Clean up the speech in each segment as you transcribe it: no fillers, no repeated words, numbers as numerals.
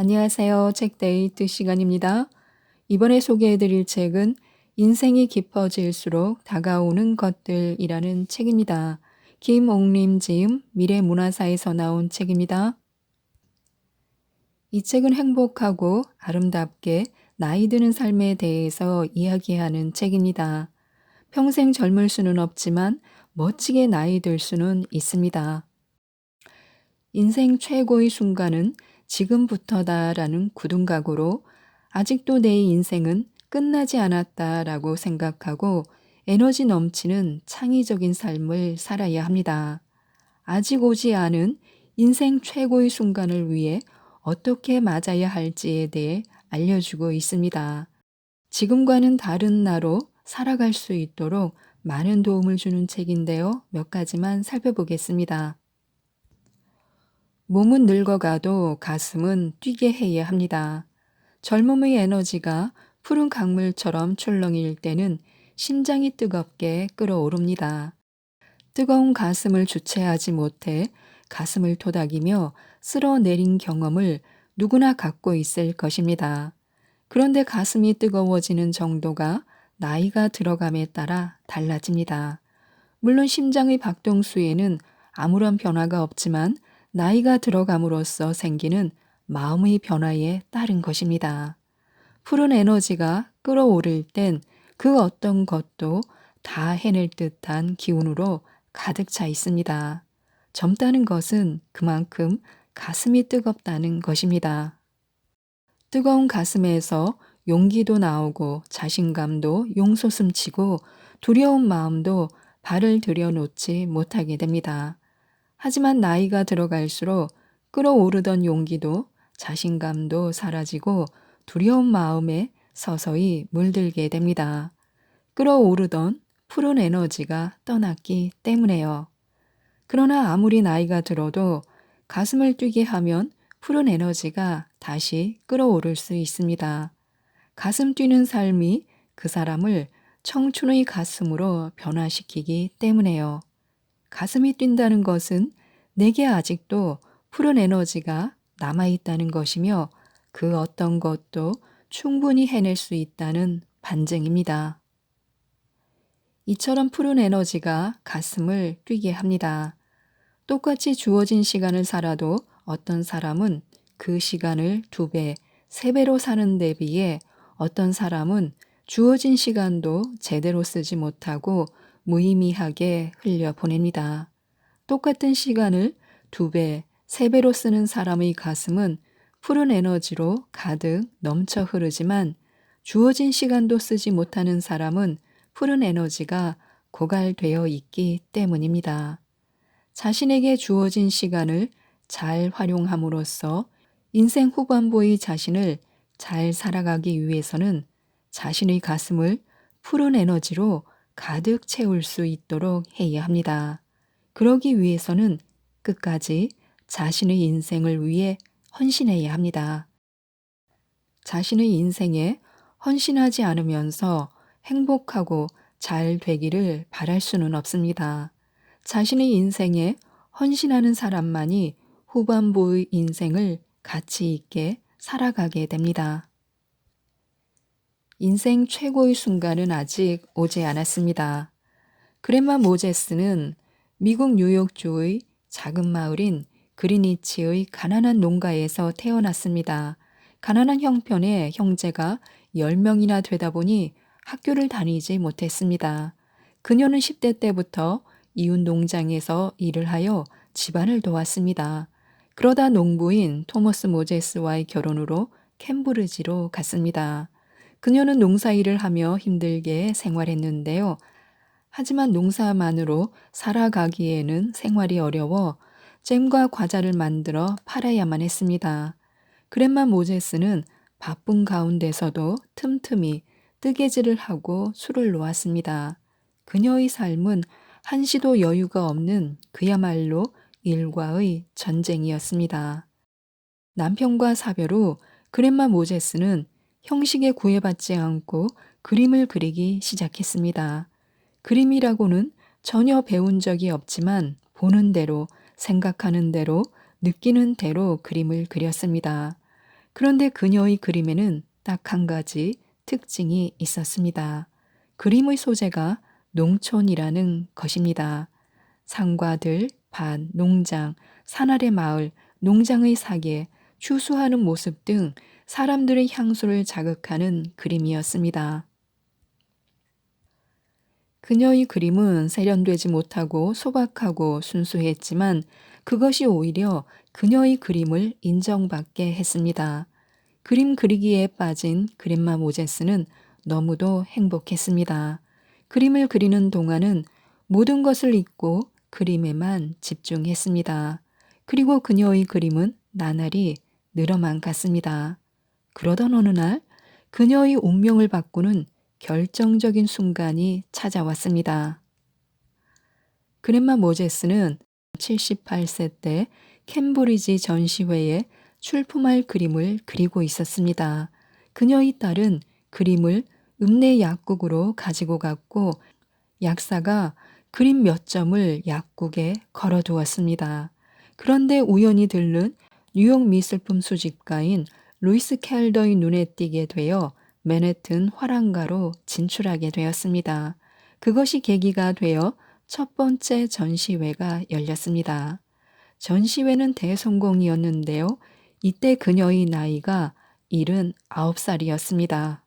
안녕하세요. 책데이트 시간입니다. 이번에 소개해드릴 책은 인생이 깊어질수록 다가오는 것들이라는 책입니다. 김옥림 지음 미래문화사에서 나온 책입니다. 이 책은 행복하고 아름답게 나이 드는 삶에 대해서 이야기하는 책입니다. 평생 젊을 수는 없지만 멋지게 나이 들 수는 있습니다. 인생 최고의 순간은 지금부터다라는 굳은 각오로 아직도 내 인생은 끝나지 않았다라고 생각하고 에너지 넘치는 창의적인 삶을 살아야 합니다. 아직 오지 않은 인생 최고의 순간을 위해 어떻게 맞아야 할지에 대해 알려주고 있습니다. 지금과는 다른 나로 살아갈 수 있도록 많은 도움을 주는 책인데요. 몇 가지만 살펴보겠습니다. 몸은 늙어가도 가슴은 뛰게 해야 합니다. 젊음의 에너지가 푸른 강물처럼 출렁일 때는 심장이 뜨겁게 끓어오릅니다. 뜨거운 가슴을 주체하지 못해 가슴을 토닥이며 쓸어내린 경험을 누구나 갖고 있을 것입니다. 그런데 가슴이 뜨거워지는 정도가 나이가 들어감에 따라 달라집니다. 물론 심장의 박동수에는 아무런 변화가 없지만 나이가 들어감으로써 생기는 마음의 변화에 따른 것입니다. 푸른 에너지가 끓어오를 땐 그 어떤 것도 다 해낼 듯한 기운으로 가득 차 있습니다. 젊다는 것은 그만큼 가슴이 뜨겁다는 것입니다. 뜨거운 가슴에서 용기도 나오고 자신감도 용솟음치고 두려운 마음도 발을 들여놓지 못하게 됩니다. 하지만 나이가 들어갈수록 끓어오르던 용기도 자신감도 사라지고 두려운 마음에 서서히 물들게 됩니다. 끓어오르던 푸른 에너지가 떠났기 때문에요. 그러나 아무리 나이가 들어도 가슴을 뛰게 하면 푸른 에너지가 다시 끓어오를 수 있습니다. 가슴 뛰는 삶이 그 사람을 청춘의 가슴으로 변화시키기 때문에요. 가슴이 뛴다는 것은 내게 아직도 푸른 에너지가 남아있다는 것이며 그 어떤 것도 충분히 해낼 수 있다는 반증입니다. 이처럼 푸른 에너지가 가슴을 뛰게 합니다. 똑같이 주어진 시간을 살아도 어떤 사람은 그 시간을 2배, 3배로 사는 데 비해 어떤 사람은 주어진 시간도 제대로 쓰지 못하고 무의미하게 흘려보냅니다. 똑같은 시간을 2배, 3배로 쓰는 사람의 가슴은 푸른 에너지로 가득 넘쳐 흐르지만 주어진 시간도 쓰지 못하는 사람은 푸른 에너지가 고갈되어 있기 때문입니다. 자신에게 주어진 시간을 잘 활용함으로써 인생 후반부의 자신을 잘 살아가기 위해서는 자신의 가슴을 푸른 에너지로 가득 채울 수 있도록 해야 합니다. 그러기 위해서는 끝까지 자신의 인생을 위해 헌신해야 합니다. 자신의 인생에 헌신하지 않으면서 행복하고 잘 되기를 바랄 수는 없습니다. 자신의 인생에 헌신하는 사람만이 후반부의 인생을 가치 있게 살아가게 됩니다. 인생 최고의 순간은 아직 오지 않았습니다. 그레마 모제스는 미국 뉴욕주의 작은 마을인 그리니치의 가난한 농가에서 태어났습니다. 가난한 형편에 형제가 10명이나 되다 보니 학교를 다니지 못했습니다. 그녀는 10대 때부터 이웃 농장에서 일을 하여 집안을 도왔습니다. 그러다 농부인 토머스 모제스와의 결혼으로 캠브리지로 갔습니다. 그녀는 농사일을 하며 힘들게 생활했는데요. 하지만 농사만으로 살아가기에는 생활이 어려워 잼과 과자를 만들어 팔아야만 했습니다. 그랜마 모제스는 바쁜 가운데서도 틈틈이 뜨개질을 하고 술을 놓았습니다. 그녀의 삶은 한시도 여유가 없는 그야말로 일과의 전쟁이었습니다. 남편과 사별 후 그랜마 모제스는 형식에 구애받지 않고 그림을 그리기 시작했습니다. 그림이라고는 전혀 배운 적이 없지만 보는 대로, 생각하는 대로, 느끼는 대로 그림을 그렸습니다. 그런데 그녀의 그림에는 딱 한 가지 특징이 있었습니다. 그림의 소재가 농촌이라는 것입니다. 산과 들, 밭, 농장, 산 아래 마을, 농장의 사계, 추수하는 모습 등 사람들의 향수를 자극하는 그림이었습니다. 그녀의 그림은 세련되지 못하고 소박하고 순수했지만 그것이 오히려 그녀의 그림을 인정받게 했습니다. 그림 그리기에 빠진 그랜마 모제스는 너무도 행복했습니다. 그림을 그리는 동안은 모든 것을 잊고 그림에만 집중했습니다. 그리고 그녀의 그림은 나날이 늘어만 갔습니다. 그러던 어느 날 그녀의 운명을 바꾸는 결정적인 순간이 찾아왔습니다. 그랜마 모제스는 78세 때 캠브리지 전시회에 출품할 그림을 그리고 있었습니다. 그녀의 딸은 그림을 읍내 약국으로 가지고 갔고 약사가 그림 몇 점을 약국에 걸어두었습니다. 그런데 우연히 들른 뉴욕 미술품 수집가인 루이스 캘더의 눈에 띄게 되어 맨해튼 화랑가로 진출하게 되었습니다. 그것이 계기가 되어 첫 번째 전시회가 열렸습니다. 전시회는 대성공이었는데요. 이때 그녀의 나이가 79살이었습니다.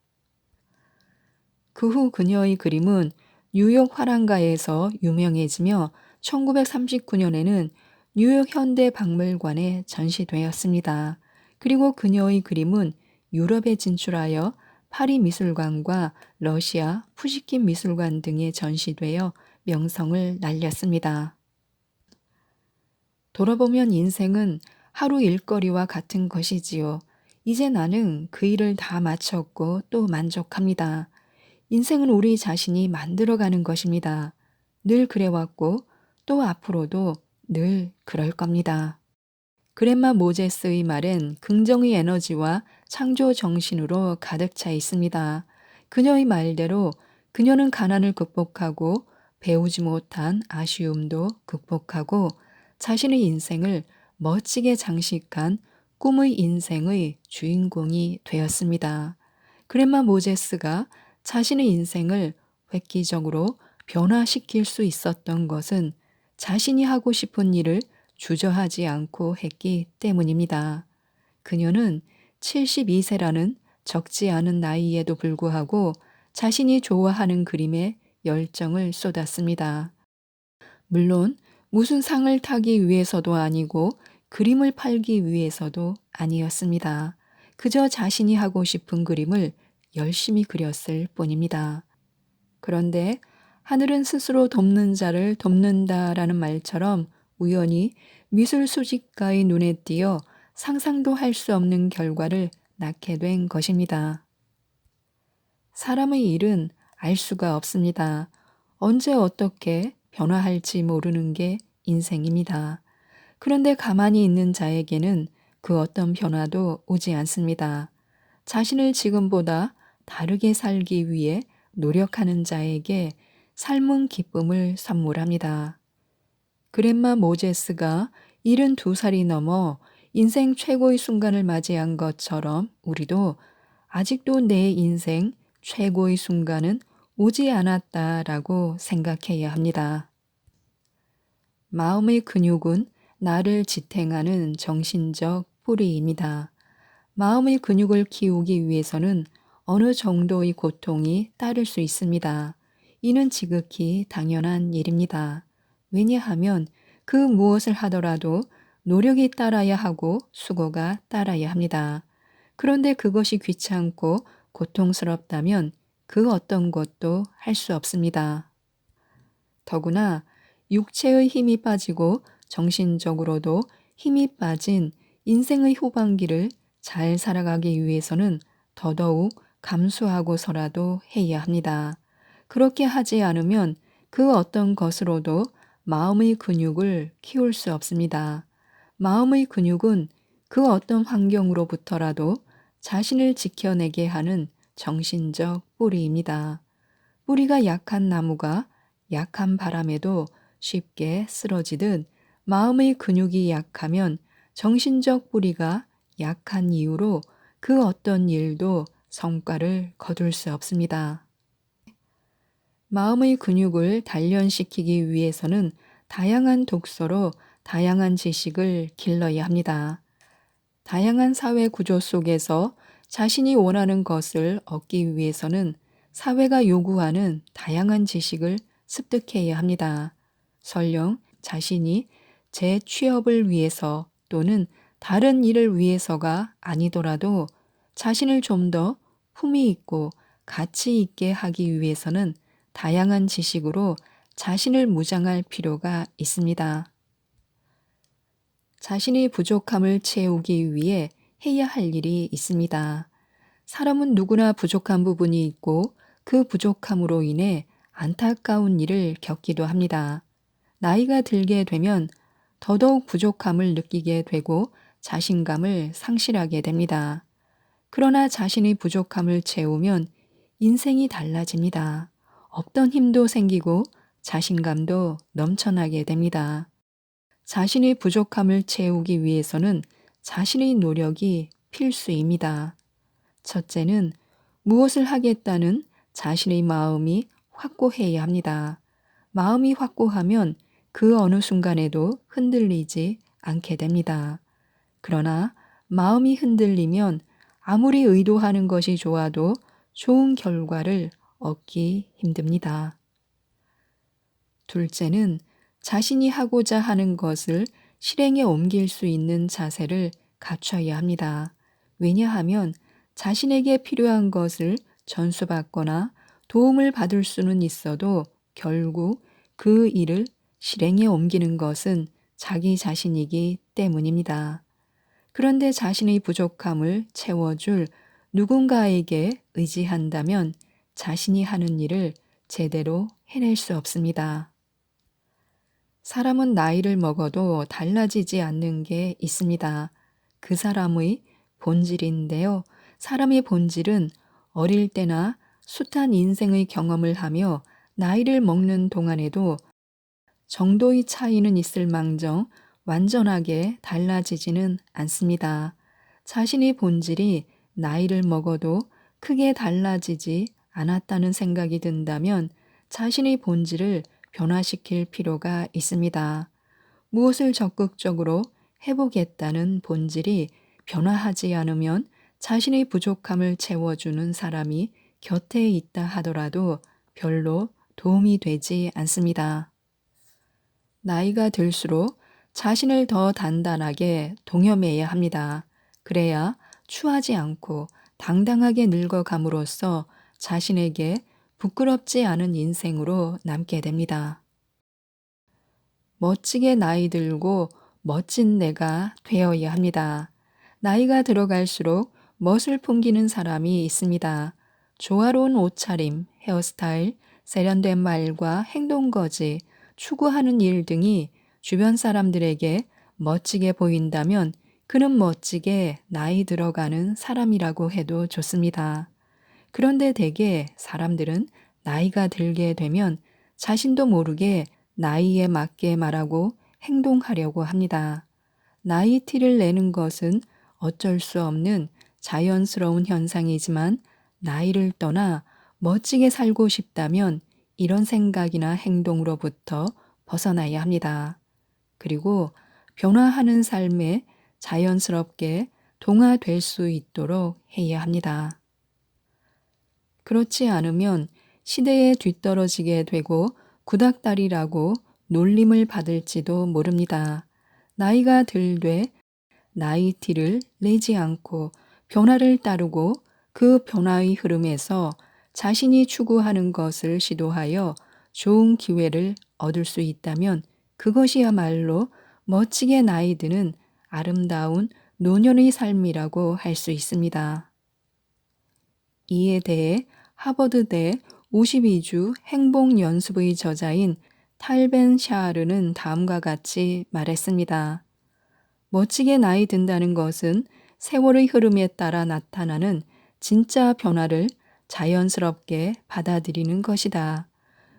그 후 그녀의 그림은 뉴욕 화랑가에서 유명해지며 1939년에는 뉴욕 현대박물관에 전시되었습니다. 그리고 그녀의 그림은 유럽에 진출하여 파리 미술관과 러시아 푸시킨 미술관 등에 전시되어 명성을 날렸습니다. 돌아보면 인생은 하루 일거리와 같은 것이지요. 이제 나는 그 일을 다 마쳤고 또 만족합니다. 인생은 우리 자신이 만들어가는 것입니다. 늘 그래왔고 또 앞으로도 늘 그럴 겁니다. 그랜마 모제스의 말엔 긍정의 에너지와 창조 정신으로 가득 차 있습니다. 그녀의 말대로 그녀는 가난을 극복하고 배우지 못한 아쉬움도 극복하고 자신의 인생을 멋지게 장식한 꿈의 인생의 주인공이 되었습니다. 그랜마 모제스가 자신의 인생을 획기적으로 변화시킬 수 있었던 것은 자신이 하고 싶은 일을 주저하지 않고 했기 때문입니다. 그녀는 72세라는 적지 않은 나이에도 불구하고 자신이 좋아하는 그림에 열정을 쏟았습니다. 물론 무슨 상을 타기 위해서도 아니고 그림을 팔기 위해서도 아니었습니다. 그저 자신이 하고 싶은 그림을 열심히 그렸을 뿐입니다. 그런데 하늘은 스스로 돕는 자를 돕는다라는 말처럼 우연히 미술 수집가의 눈에 띄어 상상도 할 수 없는 결과를 낳게 된 것입니다. 사람의 일은 알 수가 없습니다. 언제 어떻게 변화할지 모르는 게 인생입니다. 그런데 가만히 있는 자에게는 그 어떤 변화도 오지 않습니다. 자신을 지금보다 다르게 살기 위해 노력하는 자에게 삶은 기쁨을 선물합니다. 그랜마 모제스가 72살이 넘어 인생 최고의 순간을 맞이한 것처럼 우리도 아직도 내 인생 최고의 순간은 오지 않았다라고 생각해야 합니다. 마음의 근육은 나를 지탱하는 정신적 뿌리입니다. 마음의 근육을 키우기 위해서는 어느 정도의 고통이 따를 수 있습니다. 이는 지극히 당연한 일입니다. 왜냐하면 그 무엇을 하더라도 노력이 따라야 하고 수고가 따라야 합니다. 그런데 그것이 귀찮고 고통스럽다면 그 어떤 것도 할 수 없습니다. 더구나 육체의 힘이 빠지고 정신적으로도 힘이 빠진 인생의 후반기를 잘 살아가기 위해서는 더더욱 감수하고서라도 해야 합니다. 그렇게 하지 않으면 그 어떤 것으로도 마음의 근육을 키울 수 없습니다. 마음의 근육은 그 어떤 환경으로부터라도 자신을 지켜내게 하는 정신적 뿌리입니다. 뿌리가 약한 나무가 약한 바람에도 쉽게 쓰러지듯 마음의 근육이 약하면 정신적 뿌리가 약한 이유로 그 어떤 일도 성과를 거둘 수 없습니다. 마음의 근육을 단련시키기 위해서는 다양한 독서로 다양한 지식을 길러야 합니다. 다양한 사회 구조 속에서 자신이 원하는 것을 얻기 위해서는 사회가 요구하는 다양한 지식을 습득해야 합니다. 설령 자신이 재취업을 위해서 또는 다른 일을 위해서가 아니더라도 자신을 좀 더 품위 있고 가치 있게 하기 위해서는 다양한 지식으로 자신을 무장할 필요가 있습니다. 자신의 부족함을 채우기 위해 해야 할 일이 있습니다. 사람은 누구나 부족한 부분이 있고 그 부족함으로 인해 안타까운 일을 겪기도 합니다. 나이가 들게 되면 더더욱 부족함을 느끼게 되고 자신감을 상실하게 됩니다. 그러나 자신의 부족함을 채우면 인생이 달라집니다. 없던 힘도 생기고 자신감도 넘쳐나게 됩니다. 자신의 부족함을 채우기 위해서는 자신의 노력이 필수입니다. 첫째는 무엇을 하겠다는 자신의 마음이 확고해야 합니다. 마음이 확고하면 그 어느 순간에도 흔들리지 않게 됩니다. 그러나 마음이 흔들리면 아무리 의도하는 것이 좋아도 좋은 결과를 얻기 힘듭니다. 둘째는 자신이 하고자 하는 것을 실행에 옮길 수 있는 자세를 갖춰야 합니다. 왜냐하면 자신에게 필요한 것을 전수받거나 도움을 받을 수는 있어도 결국 그 일을 실행에 옮기는 것은 자기 자신이기 때문입니다. 그런데 자신의 부족함을 채워줄 누군가에게 의지한다면 자신이 하는 일을 제대로 해낼 수 없습니다. 사람은 나이를 먹어도 달라지지 않는 게 있습니다. 그 사람의 본질인데요. 사람의 본질은 어릴 때나 숱한 인생의 경험을 하며 나이를 먹는 동안에도 정도의 차이는 있을 망정 완전하게 달라지지는 않습니다. 자신의 본질이 나이를 먹어도 크게 달라지지 않았다는 생각이 든다면 자신의 본질을 변화시킬 필요가 있습니다. 무엇을 적극적으로 해보겠다는 본질이 변화하지 않으면 자신의 부족함을 채워주는 사람이 곁에 있다 하더라도 별로 도움이 되지 않습니다. 나이가 들수록 자신을 더 단단하게 동여매야 합니다. 그래야 추하지 않고 당당하게 늙어감으로써 자신에게 부끄럽지 않은 인생으로 남게 됩니다. 멋지게 나이 들고 멋진 내가 되어야 합니다. 나이가 들어갈수록 멋을 풍기는 사람이 있습니다. 조화로운 옷차림, 헤어스타일, 세련된 말과 행동거지, 추구하는 일 등이 주변 사람들에게 멋지게 보인다면 그는 멋지게 나이 들어가는 사람이라고 해도 좋습니다. 그런데 대개 사람들은 나이가 들게 되면 자신도 모르게 나이에 맞게 말하고 행동하려고 합니다. 나이 티를 내는 것은 어쩔 수 없는 자연스러운 현상이지만 나이를 떠나 멋지게 살고 싶다면 이런 생각이나 행동으로부터 벗어나야 합니다. 그리고 변화하는 삶에 자연스럽게 동화될 수 있도록 해야 합니다. 그렇지 않으면 시대에 뒤떨어지게 되고 구닥다리라고 놀림을 받을지도 모릅니다. 나이가 들되 나이 티를 내지 않고 변화를 따르고 그 변화의 흐름에서 자신이 추구하는 것을 시도하여 좋은 기회를 얻을 수 있다면 그것이야말로 멋지게 나이 드는 아름다운 노년의 삶이라고 할 수 있습니다. 이에 대해 하버드대 52주 행복 연습의 저자인 탈벤 샤르는 다음과 같이 말했습니다. 멋지게 나이 든다는 것은 세월의 흐름에 따라 나타나는 진짜 변화를 자연스럽게 받아들이는 것이다.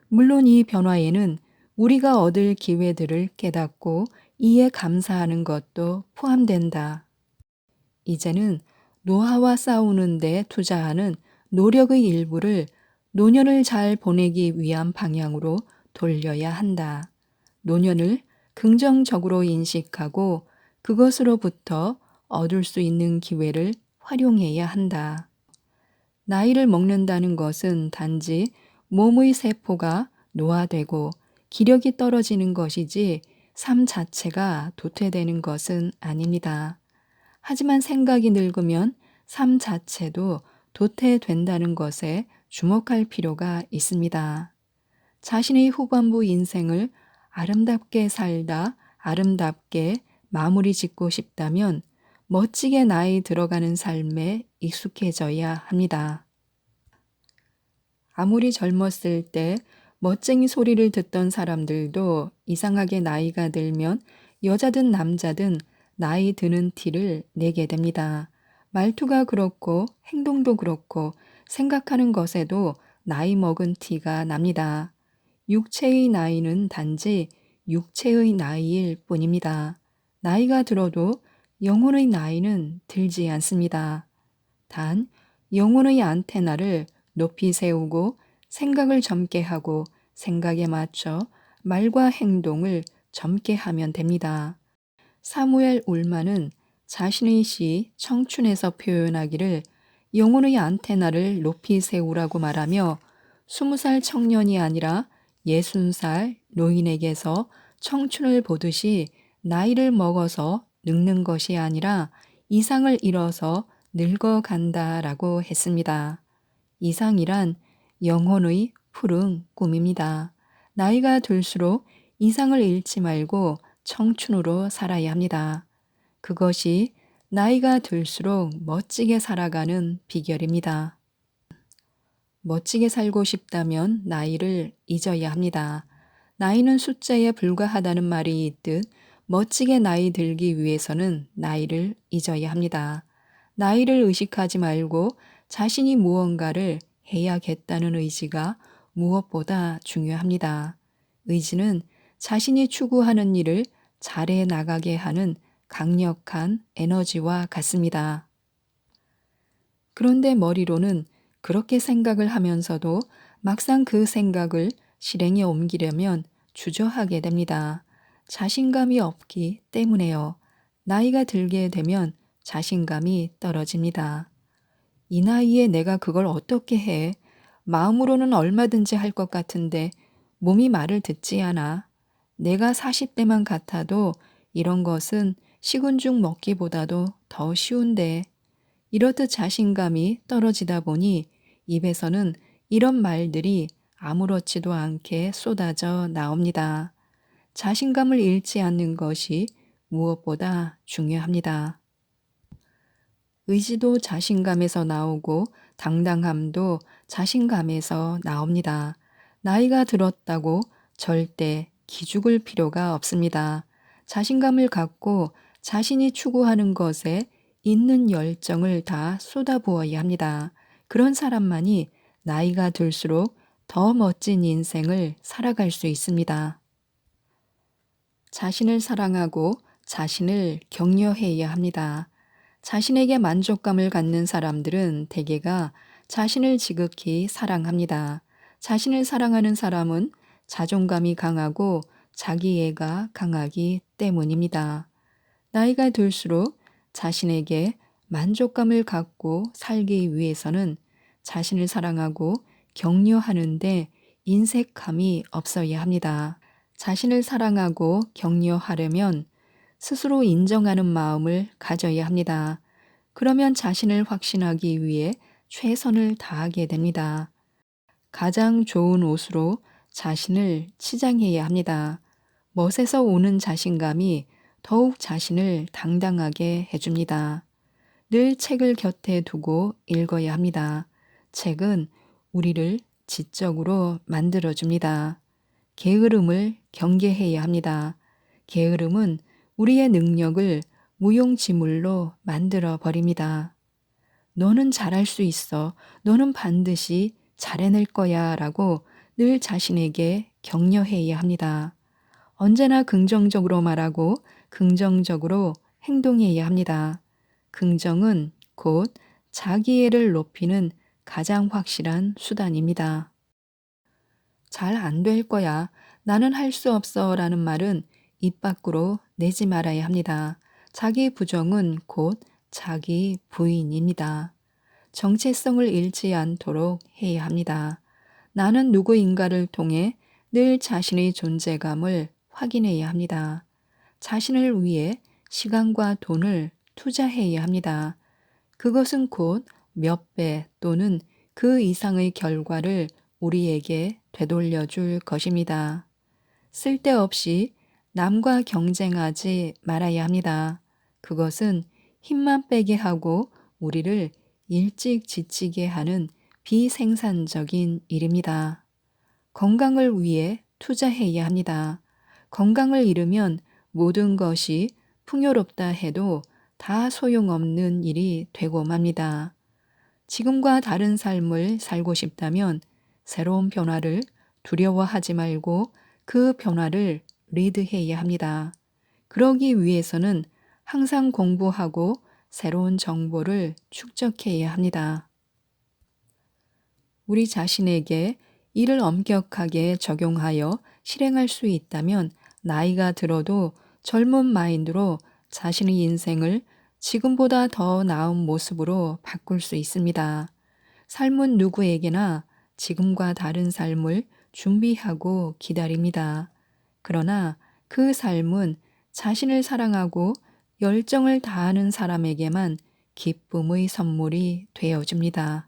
물론 이 변화에는 우리가 얻을 기회들을 깨닫고 이에 감사하는 것도 포함된다. 이제는 노화와 싸우는데 투자하는 노력의 일부를 노년을 잘 보내기 위한 방향으로 돌려야 한다. 노년을 긍정적으로 인식하고 그것으로부터 얻을 수 있는 기회를 활용해야 한다. 나이를 먹는다는 것은 단지 몸의 세포가 노화되고 기력이 떨어지는 것이지 삶 자체가 도태되는 것은 아닙니다. 하지만 생각이 늙으면 삶 자체도 도태된다는 것에 주목할 필요가 있습니다. 자신의 후반부 인생을 아름답게 살다 아름답게 마무리 짓고 싶다면 멋지게 나이 들어가는 삶에 익숙해져야 합니다. 아무리 젊었을 때 멋쟁이 소리를 듣던 사람들도 이상하게 나이가 들면 여자든 남자든 나이 드는 티를 내게 됩니다. 말투가 그렇고 행동도 그렇고 생각하는 것에도 나이 먹은 티가 납니다. 육체의 나이는 단지 육체의 나이일 뿐입니다. 나이가 들어도 영혼의 나이는 들지 않습니다. 단 영혼의 안테나를 높이 세우고 생각을 젊게 하고 생각에 맞춰 말과 행동을 젊게 하면 됩니다. 사무엘 울만은 자신의 시 청춘에서 표현하기를 영혼의 안테나를 높이 세우라고 말하며 20살 청년이 아니라 60살 노인에게서 청춘을 보듯이 나이를 먹어서 늙는 것이 아니라 이상을 잃어서 늙어간다라고 했습니다. 이상이란 영혼의 푸른 꿈입니다. 나이가 들수록 이상을 잃지 말고 청춘으로 살아야 합니다. 그것이 나이가 들수록 멋지게 살아가는 비결입니다. 멋지게 살고 싶다면 나이를 잊어야 합니다. 나이는 숫자에 불과하다는 말이 있듯 멋지게 나이 들기 위해서는 나이를 잊어야 합니다. 나이를 의식하지 말고 자신이 무언가를 해야겠다는 의지가 무엇보다 중요합니다. 의지는 자신이 추구하는 일을 잘해 나가게 하는 강력한 에너지와 같습니다. 그런데 머리로는 그렇게 생각을 하면서도 막상 그 생각을 실행에 옮기려면 주저하게 됩니다. 자신감이 없기 때문에요. 나이가 들게 되면 자신감이 떨어집니다. 이 나이에 내가 그걸 어떻게 해? 마음으로는 얼마든지 할 것 같은데 몸이 말을 듣지 않아. 내가 40대만 같아도 이런 것은 식은 죽 먹기보다도 더 쉬운데. 이렇듯 자신감이 떨어지다 보니 입에서는 이런 말들이 아무렇지도 않게 쏟아져 나옵니다. 자신감을 잃지 않는 것이 무엇보다 중요합니다. 의지도 자신감에서 나오고 당당함도 자신감에서 나옵니다. 나이가 들었다고 절대 기죽을 필요가 없습니다. 자신감을 갖고 자신이 추구하는 것에 있는 열정을 다 쏟아부어야 합니다. 그런 사람만이 나이가 들수록 더 멋진 인생을 살아갈 수 있습니다. 자신을 사랑하고 자신을 격려해야 합니다. 자신에게 만족감을 갖는 사람들은 대개가 자신을 지극히 사랑합니다. 자신을 사랑하는 사람은 자존감이 강하고 자기애가 강하기 때문입니다. 나이가 들수록 자신에게 만족감을 갖고 살기 위해서는 자신을 사랑하고 격려하는데 인색함이 없어야 합니다. 자신을 사랑하고 격려하려면 스스로 인정하는 마음을 가져야 합니다. 그러면 자신을 확신하기 위해 최선을 다하게 됩니다. 가장 좋은 옷으로 자신을 치장해야 합니다. 멋에서 오는 자신감이 더욱 자신을 당당하게 해줍니다. 늘 책을 곁에 두고 읽어야 합니다. 책은 우리를 지적으로 만들어줍니다. 게으름을 경계해야 합니다. 게으름은 우리의 능력을 무용지물로 만들어 버립니다. 너는 잘할 수 있어. 너는 반드시 잘해낼 거야 라고 늘 자신에게 격려해야 합니다. 언제나 긍정적으로 말하고 긍정적으로 행동해야 합니다. 긍정은 곧 자기애를 높이는 가장 확실한 수단입니다. 잘 안 될 거야. 나는 할 수 없어 라는 말은 입 밖으로 내지 말아야 합니다. 자기 부정은 곧 자기 부인입니다. 정체성을 잃지 않도록 해야 합니다. 나는 누구인가를 통해 늘 자신의 존재감을 확인해야 합니다. 자신을 위해 시간과 돈을 투자해야 합니다. 그것은 곧 몇 배 또는 그 이상의 결과를 우리에게 되돌려 줄 것입니다. 쓸데없이 남과 경쟁하지 말아야 합니다. 그것은 힘만 빼게 하고 우리를 일찍 지치게 하는 비생산적인 일입니다. 건강을 위해 투자해야 합니다. 건강을 잃으면 모든 것이 풍요롭다 해도 다 소용없는 일이 되고 맙니다. 지금과 다른 삶을 살고 싶다면 새로운 변화를 두려워하지 말고 그 변화를 리드해야 합니다. 그러기 위해서는 항상 공부하고 새로운 정보를 축적해야 합니다. 우리 자신에게 이를 엄격하게 적용하여 실행할 수 있다면 나이가 들어도 젊은 마인드로 자신의 인생을 지금보다 더 나은 모습으로 바꿀 수 있습니다. 삶은 누구에게나 지금과 다른 삶을 준비하고 기다립니다. 그러나 그 삶은 자신을 사랑하고 열정을 다하는 사람에게만 기쁨의 선물이 되어줍니다.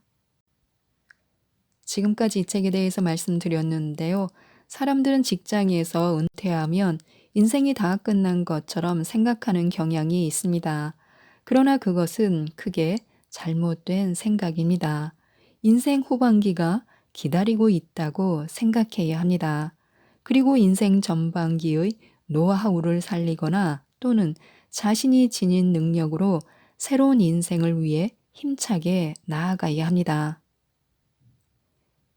지금까지 이 책에 대해서 말씀드렸는데요. 사람들은 직장에서 은퇴하면 인생이 다 끝난 것처럼 생각하는 경향이 있습니다. 그러나 그것은 크게 잘못된 생각입니다. 인생 후반기가 기다리고 있다고 생각해야 합니다. 그리고 인생 전반기의 노하우를 살리거나 또는 자신이 지닌 능력으로 새로운 인생을 위해 힘차게 나아가야 합니다.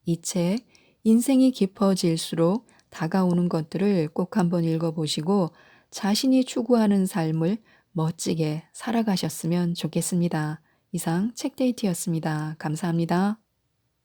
이 책, 인생이 깊어질수록 다가오는 것들을 꼭 한번 읽어보시고 자신이 추구하는 삶을 멋지게 살아가셨으면 좋겠습니다. 이상 책데이트였습니다. 감사합니다.